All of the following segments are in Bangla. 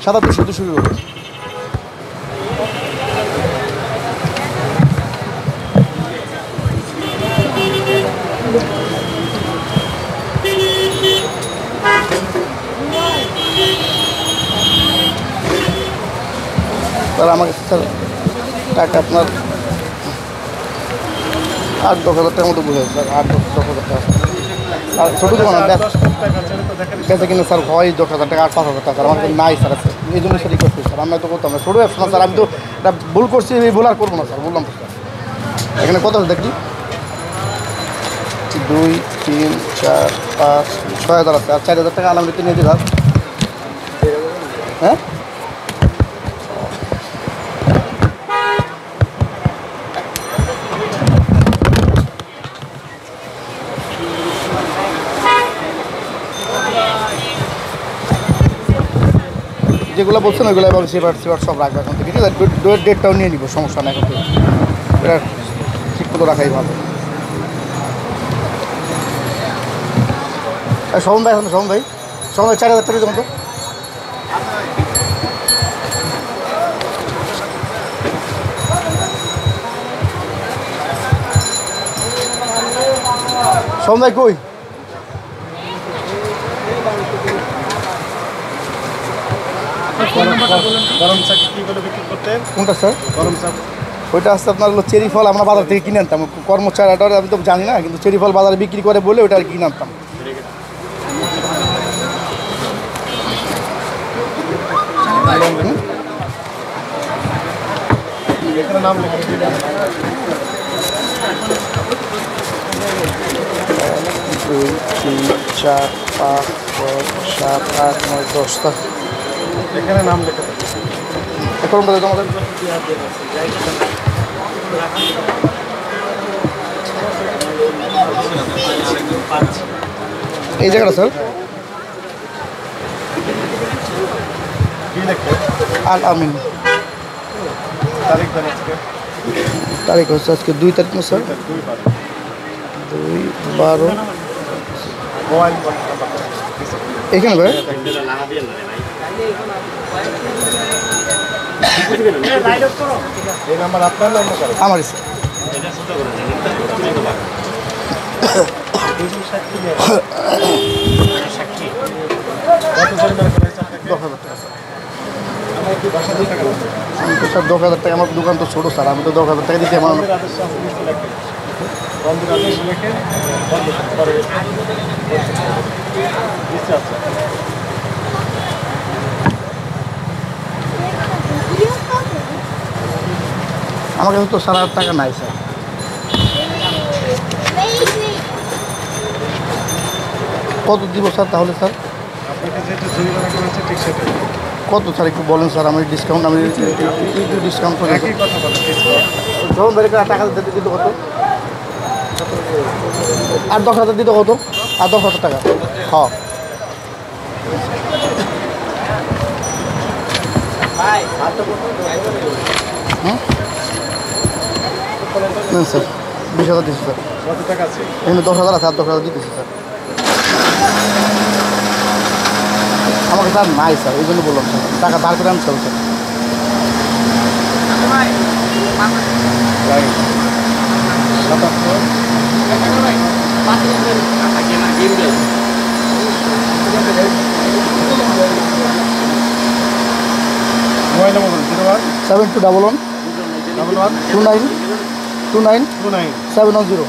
77 শুধু শুরু হবে। স্যার আমাকে স্যার টাকা আপনার 8-10 হাজার টাকার মতো বোঝায় স্যার, 8-10 হাজার টাকা। আর ছোটো দোকান বেঁচে কিনে স্যার হয় 10,000 টাকা, 8-5 হাজার টাকা স্যার আমার নাই স্যার আছে, এই জন্য সেটাই করছি স্যার। আমি তো করতাম না, ছোটো ব্যবসা না স্যার, আমি তো এটা ভুল করছি, এই ভুল আর করবো না স্যার, বললাম তো স্যার। এখানে কত আছে দেখি, 2, 3, 4, 5, 6 হাজার আছে, আর 4,000 টাকা আলমারিতে নিয়ে দিলাম। হ্যাঁ যেগুলো বলছেন ওইগুলো এবং সেবার সব রাখবে এখন থেকে, ঠিক আছে? ডেটটাও নিয়ে নিব, সমস্যা নাই এখন থেকে, এটা ঠিক মতো রাখাই ভালো। শোভন ভাই, এখন শোভন ভাই 4,000 টাকা মতো। শোভন ভাই কই? কোনটা স্যার? ওইটা আসছে আপনার হলো চেরি ফল, আমরা বাজার থেকে কিনে আনতাম, কর্মচারীটা আমি তো জানি না, কিন্তু চেরি ফল বাজারে বিক্রি করে বলে ওইটা আর কিনে আনতাম। নাম 1, 2, 3, 4, 5, 6, 7, 8, 9, 10টা এখানে নাম লেখা এখন আমাদের এই জায়গাটা স্যার আল আমিন, তারিখ হচ্ছে আজকে 2 তারিখ না স্যার, 2/12 এখানে ভাই আমার স্যার 10,000 টাকা, আমার দোকান তো ছোটো স্যার, আমি তো 10,000 টাকা দিতে আমার আমার কাছে তো 7,000 টাকা নাই স্যার। কত দিব স্যার তাহলে স্যার? কত স্যার একটু বলেন স্যার, আমি ডিসকাউন্ট, আমি একটু ডিসকাউন্ট করে ধরুন টাকা দিতে কত, আর 10,000 দিতে কত, আর 10,000 টাকা। হ্যাঁ স্যার 20,000 দিচ্ছি স্যার, এখানে 10,000 আছে, আর 10,000 দিতেছি স্যার। আমাকে স্যার নাই স্যার, এই জন্য বললাম স্যার, টাকা ধার করে আনতে হবে স্যার। মোবাইল নম্বর 72112929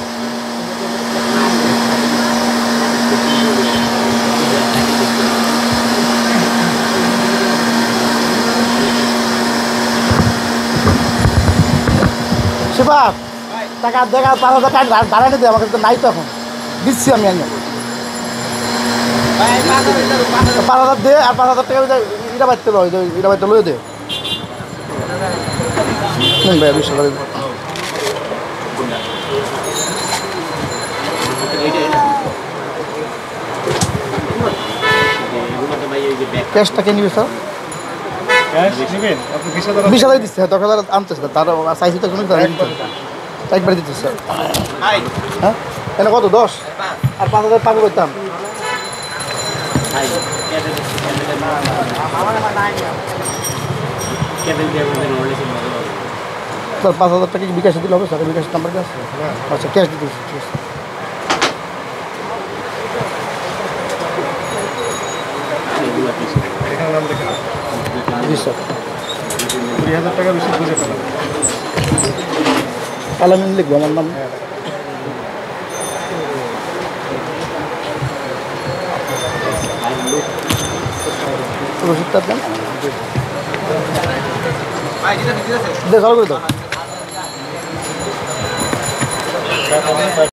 শিবা টাকা দেখা 5,000 টাকা দাঁড়াতে দে, আমাকে তো নাই তো এখন, দিচ্ছি আমি 5,000 দে, আর 5,000 টাকা এটা বাড়তে লয়, এটা বাড়তে লয়ে দে ভাই 20 টাকা ক্যাশটাকে নিবে স্যার, 20,000 দিচ্ছে, 10,000 আনতে স্যার, তার সাইজে তো একবার দিচ্ছে স্যার। হ্যাঁ এখানে কত 10 আর 5,000 পাবো করতাম, স্যার 5,000 টাকা কি বিকাশে দিলে হবে স্যার? বিকাশের নাম্বার কি আছে? আচ্ছা ক্যাশ দিতে ঠিক আছে। জি স্যার। 2000 টাকা বেশি বুঝে পেলাম। আলামিন লিখবো আমার নাম। রসিদটা দেন। চালু করে দাও।